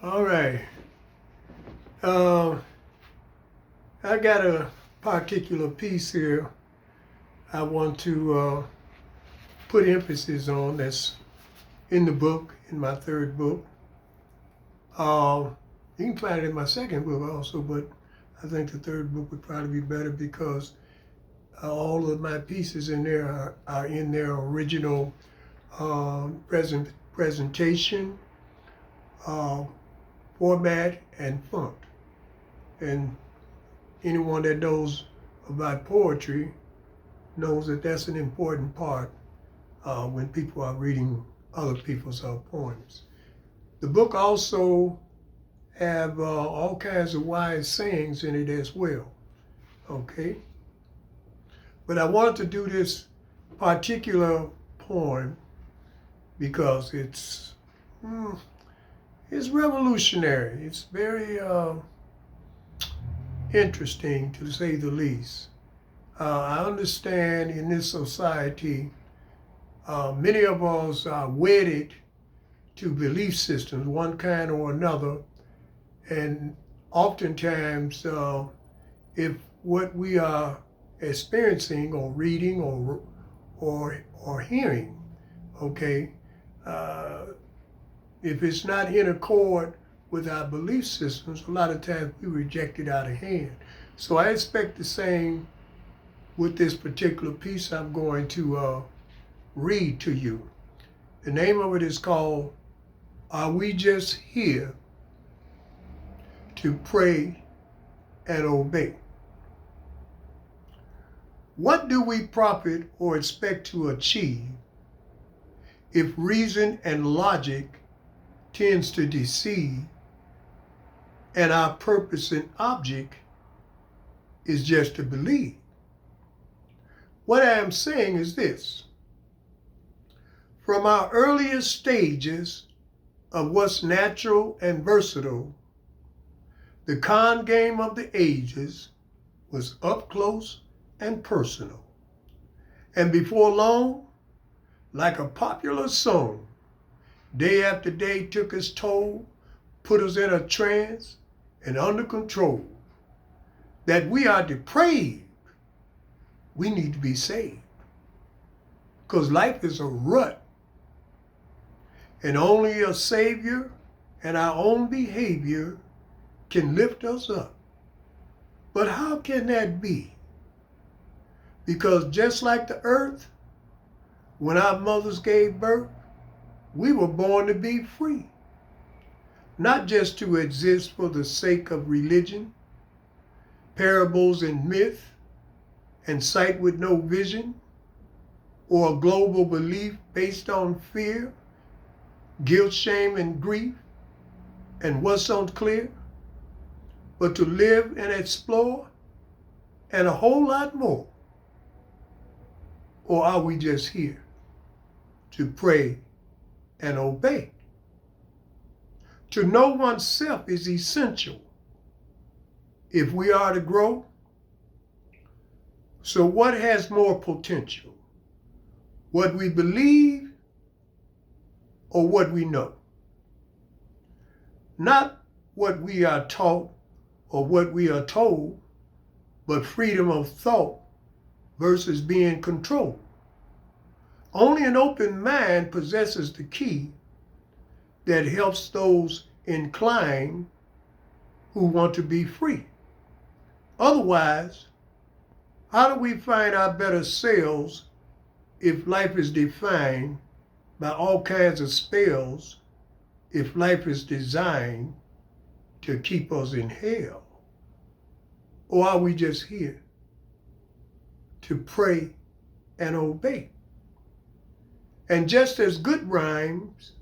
All right. Uh, I got a particular piece here I want to put emphasis on that's in the book, in my third book. Uh, you can find it in my second book also, but I think the third book would probably be better because all of my pieces in there are in their original presentation, uh, format, and font. And anyone that knows about poetry knows that that's an important part when people are reading other people's poems. The book also have all kinds of wise sayings in it as well. Okay, but I wanted to do this particular poem because it's revolutionary. It's very interesting, to say the least. I understand in this society, many of us are wedded to belief systems, one kind or another, and oftentimes, if what we are experiencing or reading or hearing, okay, if it's not in accord with our belief systems, a lot of times we reject it out of hand. So I expect the same with this particular piece I'm going to read to you. The name of it is called Are We Just Here to Pray and Obey? What do we profit or expect to achieve if reason and logic tends to deceive and our purpose and object is just to believe? What I am saying is this: from our earliest stages of what's natural and versatile, the con game of the ages was up close and personal. And before long, like a popular song, day after day took its toll, put us in a trance and under control. That we are depraved, we need to be saved. Because life is a rut. And only a Savior and our own behavior can lift us up. But how can that be? Because just like the earth, when our mothers gave birth, we were born to be free. Not just to exist for the sake of religion, parables and myth, and sight with no vision, or a global belief based on fear, guilt, shame, and grief, and what's unclear, but to live and explore, and a whole lot more. Or are we just here to pray and obey? To know oneself is essential if we are to grow. So what has more potential? What we believe or what we know? Not what we are taught or what we are told, but freedom of thought versus being controlled. Only an open mind possesses the key that helps those inclined who want to be free. Otherwise, how do we find our better selves if life is defined by all kinds of spells, if life is designed to keep us in hell? Or are we just here to pray and obey? And just as good rhymes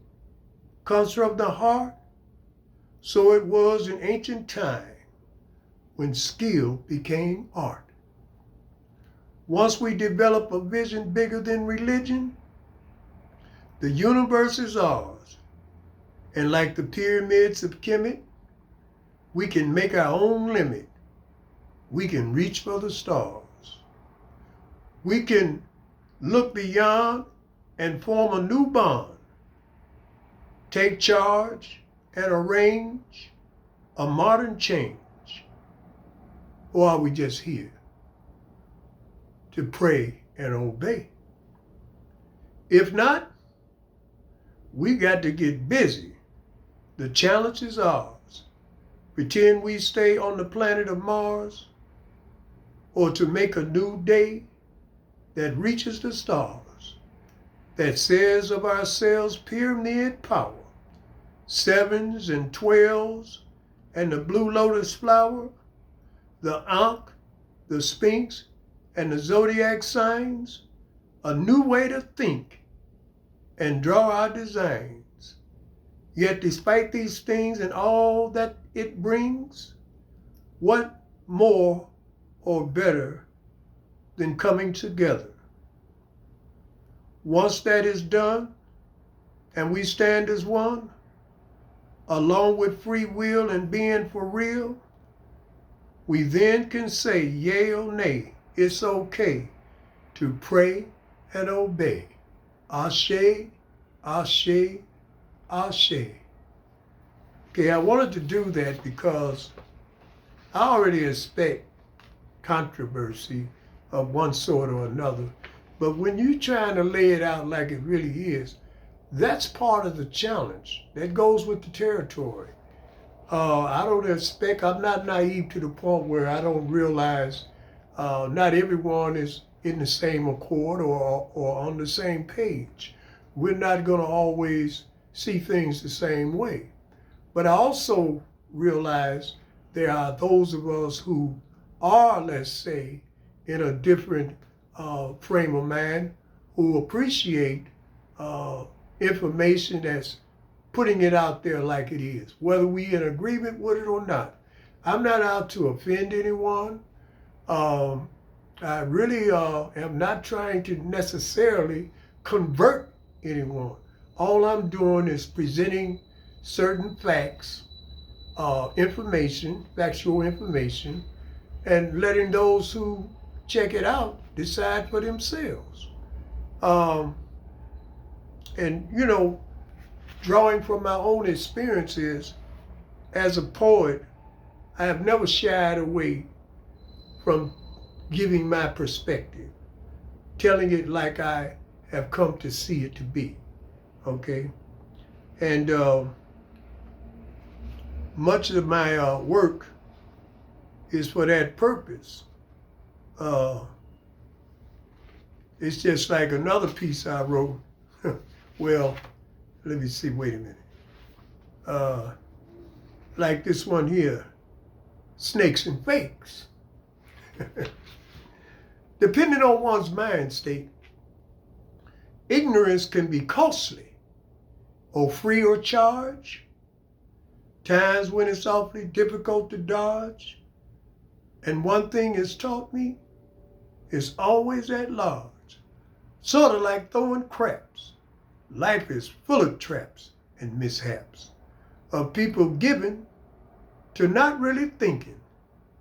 comes from the heart, so it was in ancient time when skill became art. Once we develop a vision bigger than religion, the universe is ours. And like the pyramids of Kemet, we can make our own limit. We can reach for the stars. We can look beyond and form a new bond. Take charge and arrange a modern change? Or are we just here to pray and obey? If not, we got to get busy. The challenge is ours. Pretend we stay on the planet of Mars, or to make a new day that reaches the stars, that says of ourselves pyramid power, sevens and 12s, and the blue lotus flower, the Ankh, the Sphinx, and the zodiac signs, a new way to think and draw our designs. Yet despite these things and all that it brings, what more or better than coming together? Once that is done and we stand as one, along with free will and being for real, we then can say yea or nay, it's okay to pray and obey. Ashe, ashe, ashe. Okay, I wanted to do that because I already expect controversy of one sort or another. But when you're trying to lay it out like it really is, that's part of the challenge. That goes with the territory. I don't expect, I'm not naive to the point where I don't realize not everyone is in the same accord or on the same page. We're not going to always see things the same way. But I also realize there are those of us who are, let's say, in a different frame of mind, who appreciate information that's putting it out there like it is, whether we in agreement with it or not. I'm not out to offend anyone. I really am not trying to necessarily convert anyone. All I'm doing is presenting certain facts, information, factual information, and letting those who check it out decide for themselves. And, you know, drawing from my own experiences as a poet, I have never shied away from giving my perspective, telling it like I have come to see it to be, okay? And much of my work is for that purpose. It's just like another piece I wrote. Well, let me see, wait a minute. Like this one here, Snakes and Fakes. Depending on one's mind state, ignorance can be costly, or free or charge. Times when it's awfully difficult to dodge. And one thing it's taught me, it's always at large. Sort of like throwing craps. Life is full of traps and mishaps, of people given to not really thinking,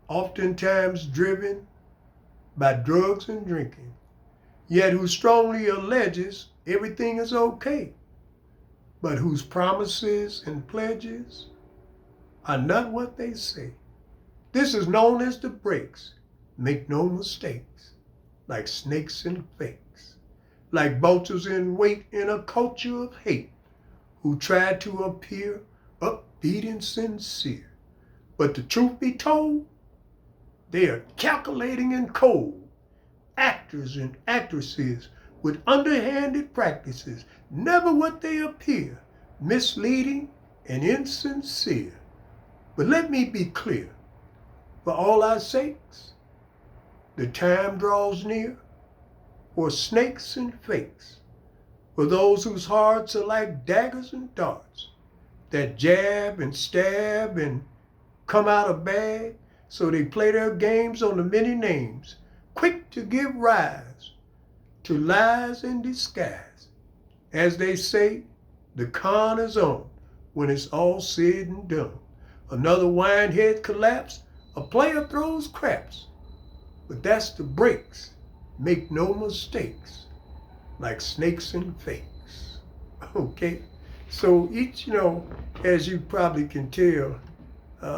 oftentimes driven by drugs and drinking, yet who strongly alleges everything is okay, but whose promises and pledges are not what they say. This is known as the breaks. Make no mistakes, like snakes and fakes, like vultures in wait in a culture of hate, who try to appear upbeat and sincere. But the truth be told, they are calculating and cold, actors and actresses with underhanded practices, never what they appear, misleading and insincere. But let me be clear, for all our sakes, the time draws near for snakes and fakes, for those whose hearts are like daggers and darts that jab and stab and come out of bag, so they play their games on the many names, quick to give rise to lies in disguise. As they say, the con is on when it's all said and done. Another winehead collapse, a player throws craps, but that's the breaks. Make no mistakes, like snakes and fakes. Okay, So each, as you probably can tell,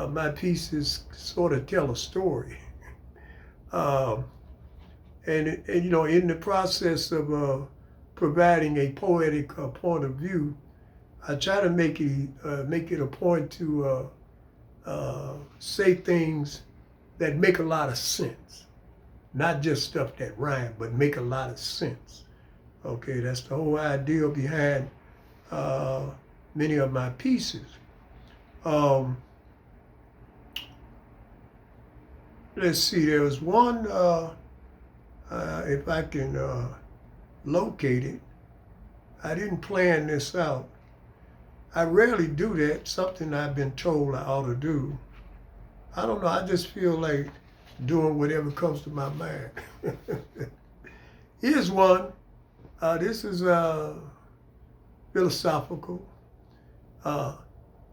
my pieces sort of tell a story. Um, and in the process of providing a poetic point of view, I try to make it a point to say things that make a lot of sense, not just stuff that rhyme, but make a lot of sense. Okay, that's the whole idea behind many of my pieces. Let's see, there was one, if I can locate it. I didn't plan this out. I rarely do that, something I've been told I ought to do. I don't know, I just feel like doing whatever comes to my mind. Here's one. This is philosophical.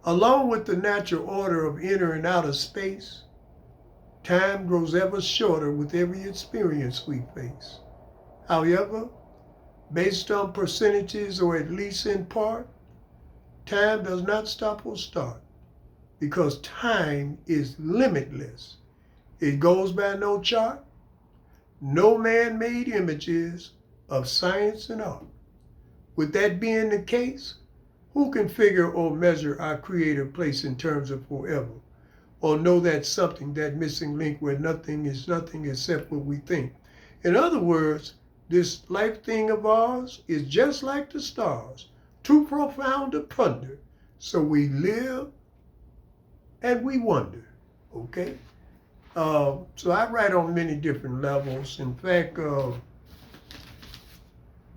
Along with the natural order of inner and outer space, time grows ever shorter with every experience we face. However, based on percentages or at least in part, time does not stop or start because time is limitless. It goes by no chart, no man-made images of science and art. With that being the case, who can figure or measure our creative place in terms of forever? Or know that something, that missing link where nothing is nothing except what we think? In other words, this life thing of ours is just like the stars, too profound to ponder. So we live and we wonder, okay? So I write on many different levels. In fact,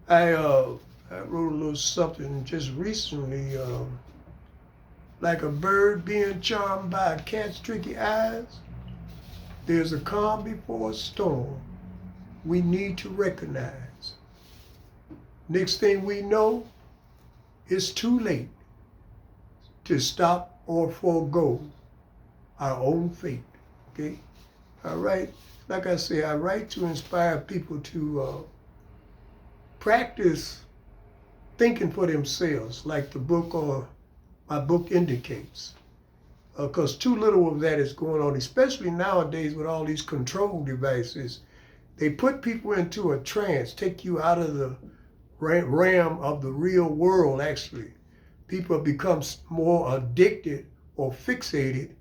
I wrote a little something just recently, like a bird being charmed by a cat's tricky eyes. There's a calm before a storm we need to recognize. Next thing we know, it's too late to stop or forego our own fate, okay? All right, like I say, I write to inspire people to practice thinking for themselves, like the book or my book indicates. Because too little of that is going on, especially nowadays with all these control devices. They put people into a trance, take you out of the realm of the real world, actually. People have become more addicted or fixated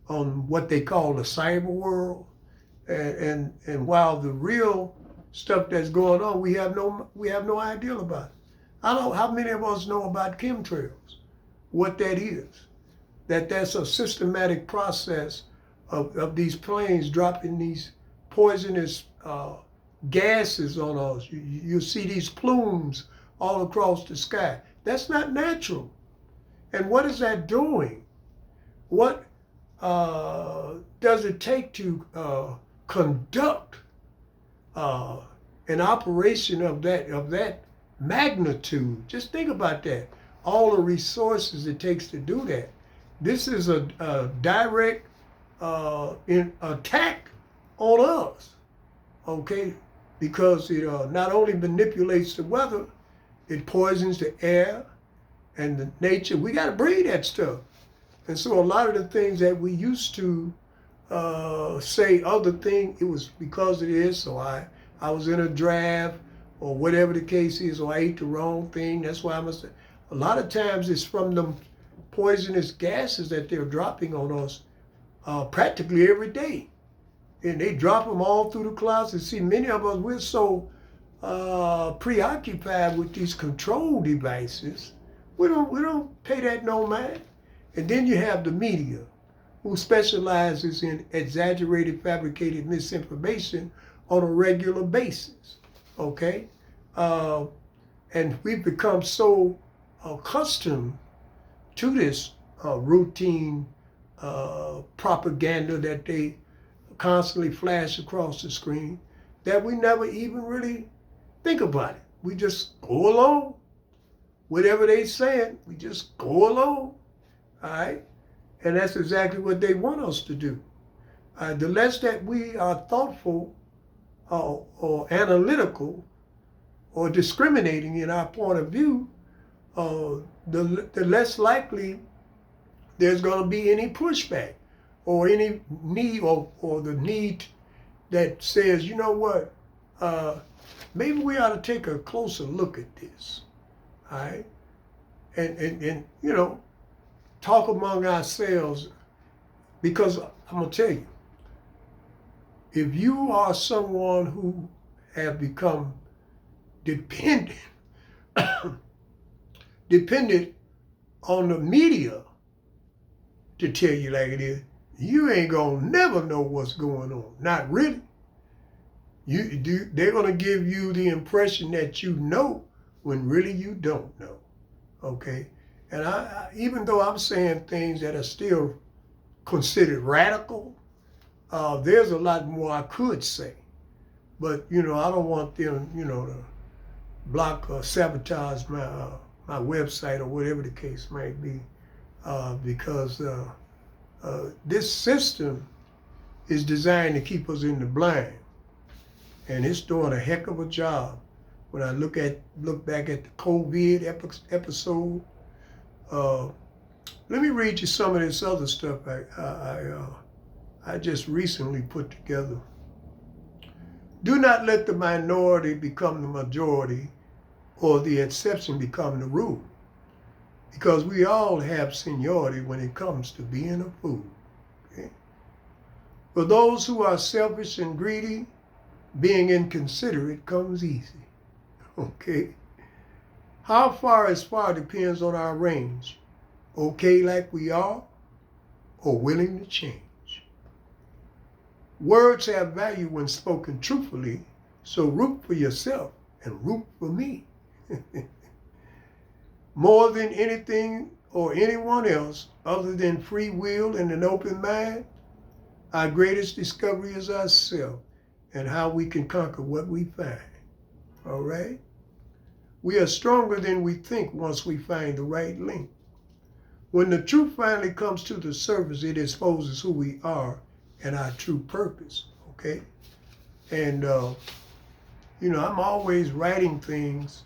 on what they call the cyber world. And while the real stuff that's going on, we have no idea about it. I don't know how many of us know about chemtrails, what that is. That's a systematic process of these planes dropping these poisonous gases on us. You see these plumes all across the sky. That's not natural. And what is that doing? What does it take to conduct an operation of that magnitude? Just think about that. All the resources it takes to do that. This is a direct attack on us, okay? Because it not only manipulates the weather, it poisons the air and the nature. We got to breathe that stuff. And so a lot of the things that we used to say other thing, it was because of this, so I was in a draft or whatever the case is, or I ate the wrong thing. That's why I must. A lot of times it's from them poisonous gases that they're dropping on us practically every day. And they drop them all through the clouds. And see, many of us, we're so preoccupied with these control devices, we don't pay that no mind. And then you have the media, who specializes in exaggerated, fabricated misinformation on a regular basis, okay? And we've become so accustomed to this routine propaganda that they constantly flash across the screen that we never even really think about it. We just go along. Whatever they saying, we just go along, all right? And that's exactly what they want us to do. The less that we are thoughtful or analytical or discriminating in our point of view, the less likely there's going to be any pushback or any need or the need that says, you know what, maybe we ought to take a closer look at this, all right? And you know, talk among ourselves, because I'm going to tell you, if you are someone who have become dependent on the media to tell you like it is, you ain't gonna never know what's going on. Not really. They're gonna give you the impression that you know when really you don't know. Okay? And I even though I'm saying things that are still considered radical, there's a lot more I could say. But, you know, I don't want them, you know, to block or sabotage my website or whatever the case might be, because this system is designed to keep us in the blind, and it's doing a heck of a job. When I look back at the COVID episode, let me read you some of this other stuff I just recently put together. Do not let the minority become the majority or the exception become the rule, because we all have seniority when it comes to being a fool. Okay? For those who are selfish and greedy, being inconsiderate comes easy. Okay? How far is far depends on our range. Okay like we are, or willing to change. Words have value when spoken truthfully, so root for yourself and root for me. More than anything or anyone else, other than free will and an open mind, our greatest discovery is ourselves and how we can conquer what we find. All right? We are stronger than we think once we find the right link. When the truth finally comes to the surface, it exposes who we are and our true purpose, okay? And, you know, I'm always writing things.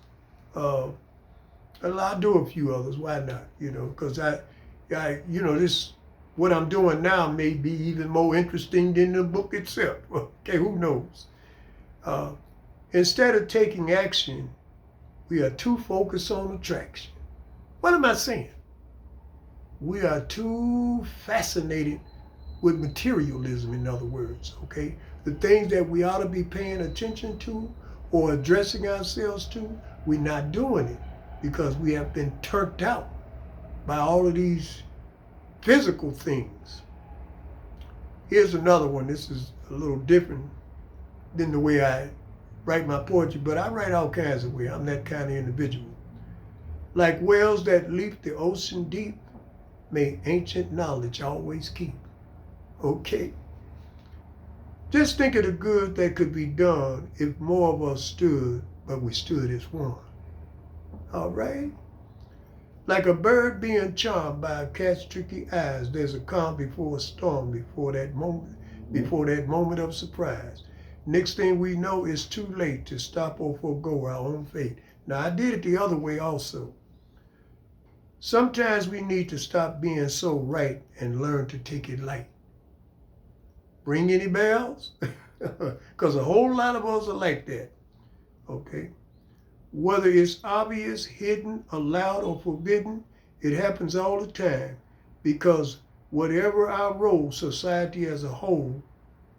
I'll do a few others, why not? You know, because you know, this, what I'm doing now may be even more interesting than the book itself. Okay, who knows? Instead of taking action, we are too focused on attraction. What am I saying? We are too fascinated with materialism, in other words, okay? The things that we ought to be paying attention to or addressing ourselves to, we're not doing it because we have been turned out by all of these physical things. Here's another one. This is a little different than the way I write my poetry, but I write all kinds of ways. I'm that kind of individual. Like whales that leap the ocean deep, may ancient knowledge always keep. Okay. Just think of the good that could be done if more of us stood, but we stood as one. All right? Like a bird being charmed by a cat's tricky eyes, there's a calm before a storm, before that moment of surprise. Next thing we know, it's too late to stop or forego our own fate. Now, I did it the other way also. Sometimes we need to stop being so right and learn to take it light. Ring any bells? Because a whole lot of us are like that. Okay? Whether it's obvious, hidden, allowed, or forbidden, it happens all the time. Because whatever our role, society as a whole,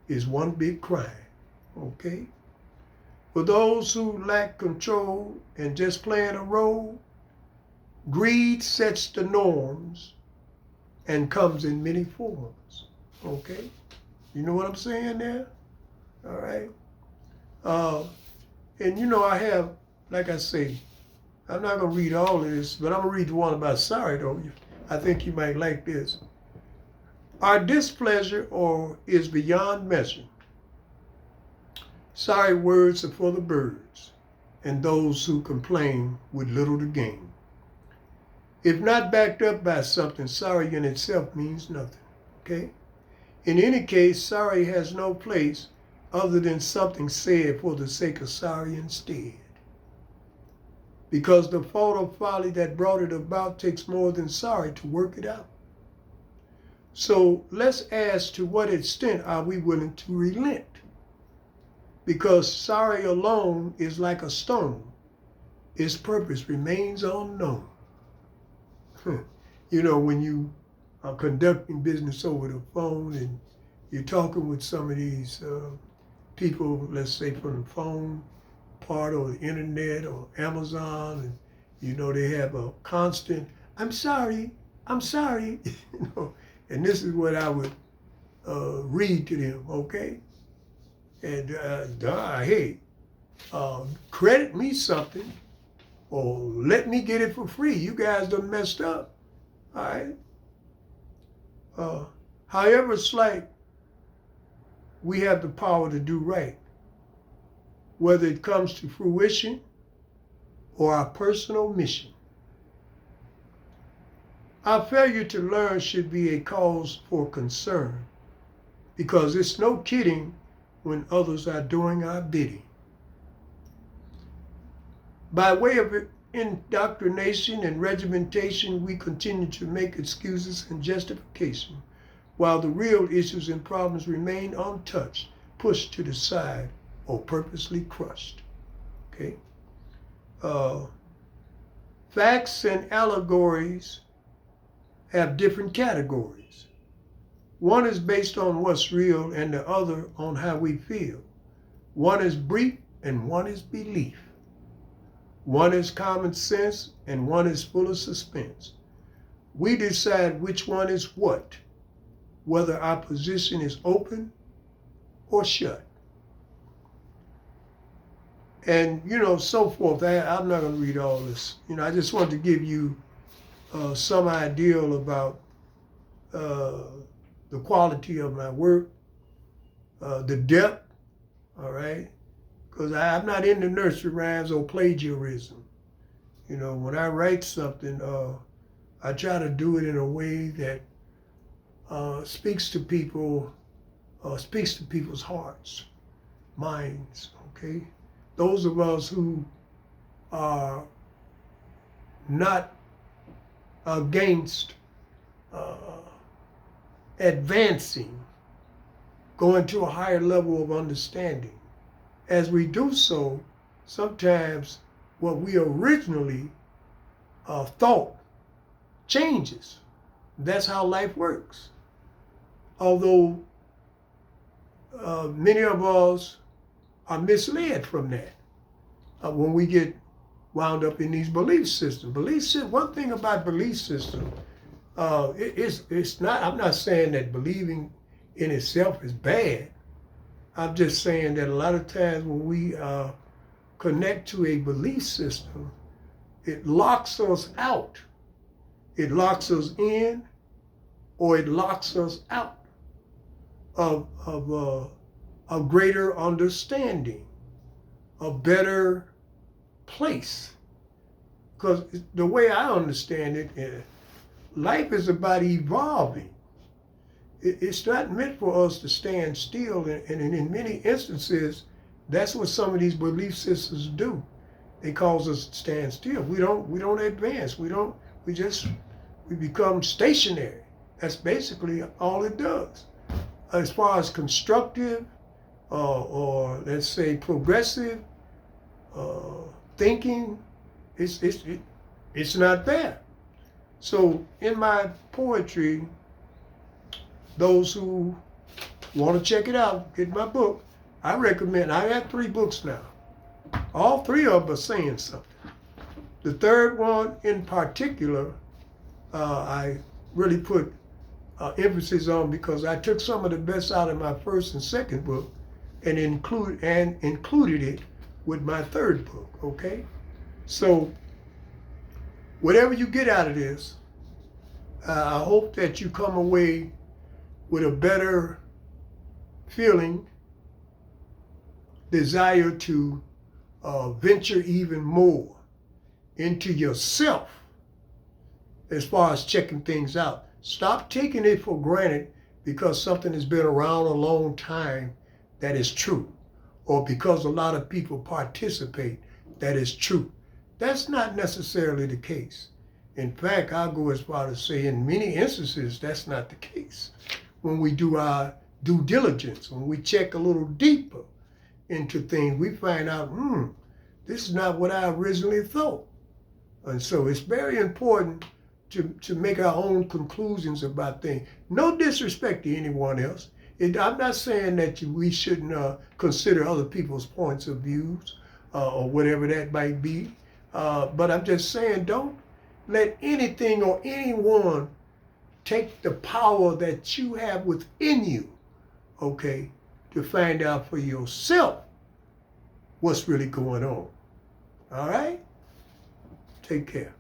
is one big crime. Okay? For those who lack control and just playing a role, greed sets the norms and comes in many forms. Okay? You know what I'm saying there? All right? And you know, I have, like I say, I'm not going to read all of this, but I'm going to read the one about sorry, though. I think you might like this. Our displeasure is beyond measure. Sorry words are for the birds and those who complain with little to gain. If not backed up by something, sorry in itself means nothing, okay? In any case, sorry has no place other than something said for the sake of sorry instead. because the fault or folly that brought it about takes more than sorry to work it out. So let's ask, to what extent are we willing to relent? Because sorry alone is like a stone. Its purpose remains unknown. You know, when you are conducting business over the phone and you're talking with some of these people, let's say from the phone part or the internet or Amazon, and you know, they have a constant, I'm sorry, you know, and this is what I would read to them, okay? And hey, credit me something or let me get it for free. You guys done messed up, all right? However slight, we have the power to do right, whether it comes to fruition or our personal mission. Our failure to learn should be a cause for concern, because it's no kidding when others are doing our bidding. By way of indoctrination and regimentation, we continue to make excuses and justification, while the real issues and problems remain untouched, pushed to the side, or purposely crushed. Okay? Facts and allegories have different categories. One is based on what's real and the other on how we feel. One is brief and one is belief. One is common sense and one is full of suspense. We decide which one is what, whether our position is open or shut. And, you know, so forth. I'm not going to read all this. You know, I just wanted to give you some idea about the quality of my work, the depth, all right? Because I'm not into nursery rhymes or plagiarism. You know, when I write something, I try to do it in a way that speaks to people, speaks to people's hearts, minds, okay? Those of us who are not against advancing, going to a higher level of understanding. As we do so, sometimes what we originally thought changes. That's how life works. Although many of us are misled from that when we get wound up in these belief systems. One thing about belief system, it's not, I'm not saying that believing in itself is bad. I'm just saying that a lot of times when we connect to a belief system, it locks us out. It locks us in, or it locks us out of a greater understanding, a better place. Because the way I understand it, life is about evolving. It's not meant for us to stand still, and in many instances, that's what some of these belief systems do. They cause us to stand still. We don't advance. We become stationary. That's basically all it does. As far as constructive or let's say progressive thinking, it's not there. So in my poetry, those who want to check it out, get my book, I recommend. I have 3 books now. All 3 of them are saying something. The third one in particular, I really put emphasis on because I took some of the best out of my first and second book and included it with my third book, okay? So whatever you get out of this, I hope that you come away with a better feeling, desire to venture even more into yourself as far as checking things out. Stop taking it for granted because something has been around a long time that is true, or because a lot of people participate that is true. That's not necessarily the case. In fact, I'll go as far to say in many instances, that's not the case. When we do our due diligence, when we check a little deeper into things, we find out, this is not what I originally thought. And so it's very important to make our own conclusions about things. No disrespect to anyone else. I'm not saying that we shouldn't consider other people's points of views or whatever that might be. But I'm just saying, don't let anything or anyone take the power that you have within you, okay, to find out for yourself what's really going on. All right? Take care.